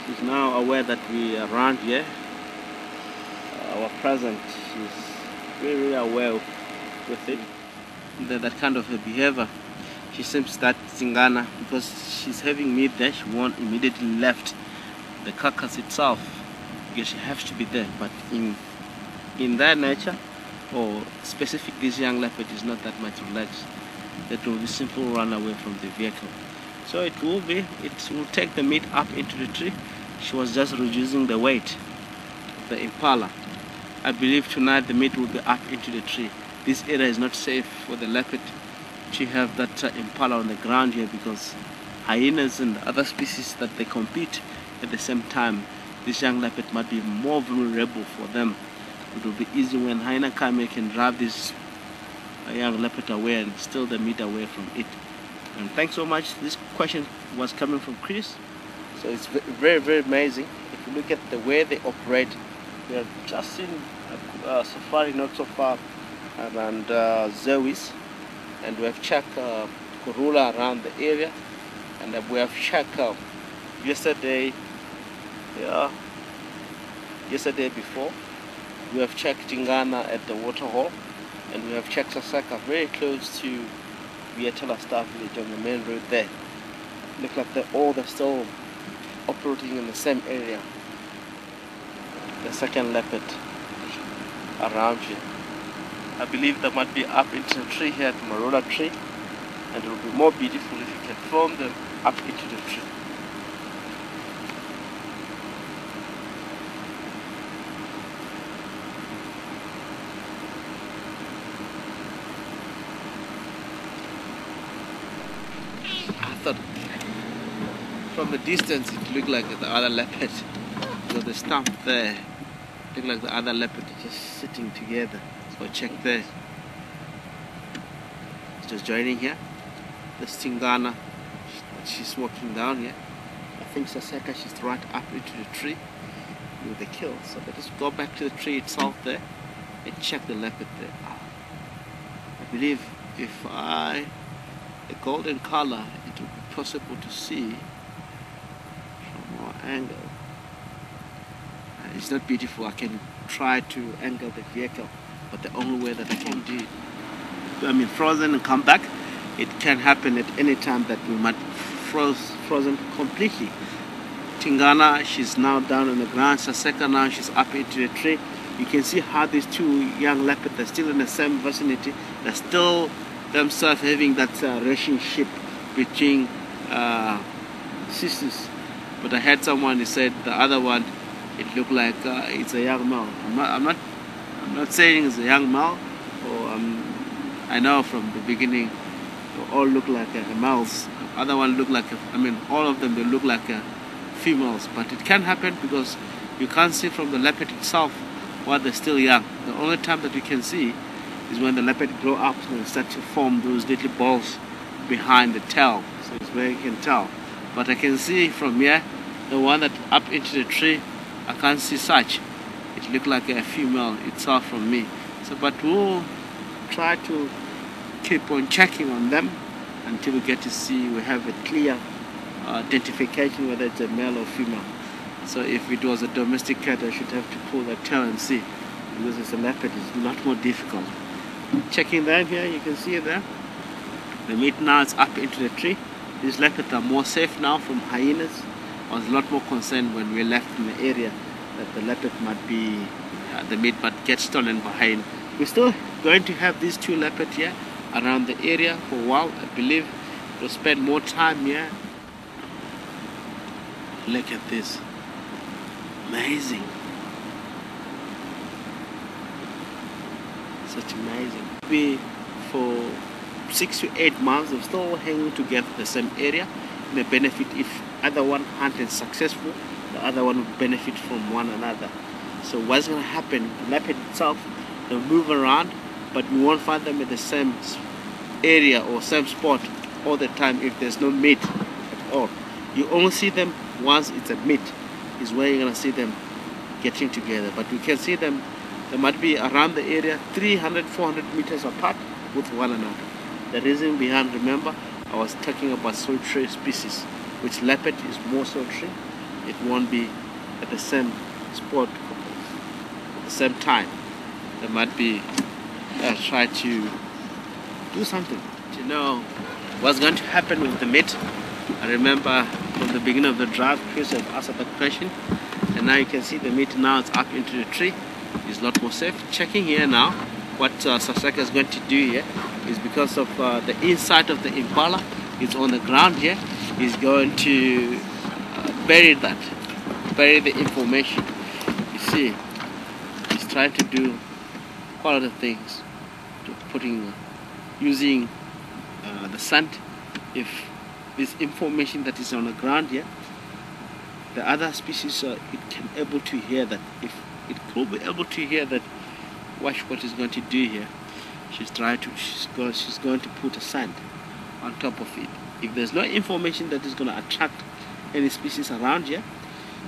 She's now aware that we are around here. Our presence, she's very aware with it. That kind of a behavior. She seems that Tingana, because she's having meat there, she won't immediately left the carcass itself because she has to be there. But in their nature, or specific, this young leopard is not that much relaxed. It will be simple run away from the vehicle. So it will take the meat up into the tree. She was just reducing the weight of the Impala. I believe tonight the meat will be up into the tree. This area is not safe for the leopard to have that Impala on the ground here, because hyenas and other species that they compete at the same time, this young leopard might be more vulnerable for them. It will be easy when hyena come, you can drive this young leopard away and steal the meat away from it. And thanks so much. This question was coming from Chris. So it's very, very amazing. If you look at the way they operate, we are just in safari not so far around Zoe's, and we have checked Korula around the area, and we have checked yesterday before, we have checked Tingana at the waterhole, and we have checked Saseka very close to Vietela Star Village on the main road there. Look like they're still operating in the same area. The second leopard around here. I believe they might be up into the tree here at the Marula tree, and it will be more beautiful if you can film them up into the tree. I thought from a distance it looked like the other leopard. So the stump there looked like the other leopard just sitting together. So check there. Just joining here. This Tingana, she's walking down here. I think Saseka, she's right up into the tree with the kill. So let us go back to the tree itself there and check the leopard there. I believe if a golden color, it will be possible to see from our angle. It's not beautiful. I can try to angle the vehicle, but the only way that I can do it, frozen and come back, it can happen at any time that we might frozen completely. Tingana, she's now down on the ground. Saseka now, she's up into the tree. You can see how these two young leopards are still in the same vicinity. They're still themselves having that relationship between sisters. But I heard someone who said the other one, it looked like it's a young male. I'm not saying it's a young male, or I know from the beginning they all look like males. The other one look like all of them, they look like females. But it can happen because you can't see from the leopard itself while they're still young. The only time that you can see is when the leopard grow up and start to form those little balls behind the tail. So it's where you can tell. But I can see from here, the one that up into the tree, I can't see such. It looked like a female itself from me. So, but we'll try to keep on checking on them until we get to see, we have a clear identification whether it's a male or female. So if it was a domestic cat, I should have to pull the tail and see, because it's a leopard, it's a lot more difficult. Checking that here, you can see there. The meat now is up into the tree. These leopards are more safe now from hyenas. I was a lot more concerned when we left in the area that the leopard might be, the meat might get stolen by hyena. We're still going to have these two leopards here around the area for a while. I believe we'll spend more time here. Look at this. Amazing. Such amazing. We, for 6 to 8 months, we're still hanging together in the same area. It may benefit if either one hunt is successful, the other one will benefit from one another. So what's going to happen, the leopard itself, they'll move around, but we won't find them in the same area or same spot all the time if there's no meat at all. You only see them once it's a meat, is where you're going to see them getting together. But we can see them, they might be around the area 300, 400 meters apart with one another. The reason behind, remember, I was talking about sultry species, which leopard is more sultry it won't be at the same spot at the same time. They might be try to do something to know what's going to happen with the meat. I remember from the beginning of the drive, Chris had asked that question, and now you can see the meat now it's up into the tree. It's a lot more safe. Checking here now, what Saseka is going to do here is because of the inside of the Impala is on the ground here. He's going to bury the information. You see, he's trying to do quite a lot of things, using the sand. If this information that is on the ground here, the other species it can able to hear that. If it could be able to hear that, watch what he's going to do here. She's going to put a sand on top of it. If there's no information that is going to attract any species around here,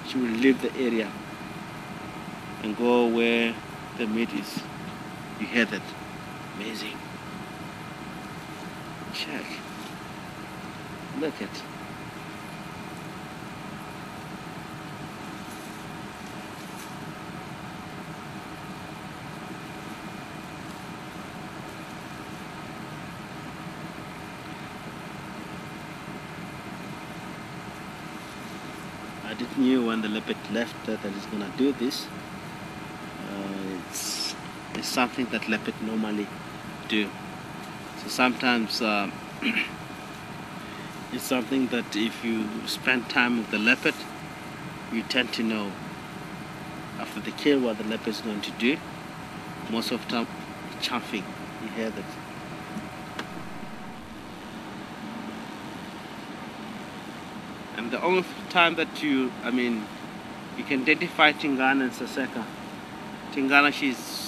she will leave the area and go where the meat is. You hear that? Amazing. Check. Look at. I didn't knew when the leopard left that it's gonna do this. It's something that leopard normally do. So sometimes it's something that if you spend time with the leopard, you tend to know after the kill what the leopard is going to do. Most of the time, chaffing. You hear that. And the only time that you can identify Tingana and Saseka. Tingana, she's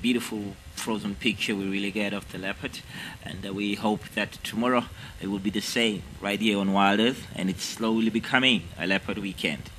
beautiful frozen picture we really get of the leopard, and we hope that tomorrow it will be the same right here on Wild Earth, and it's slowly becoming a leopard weekend.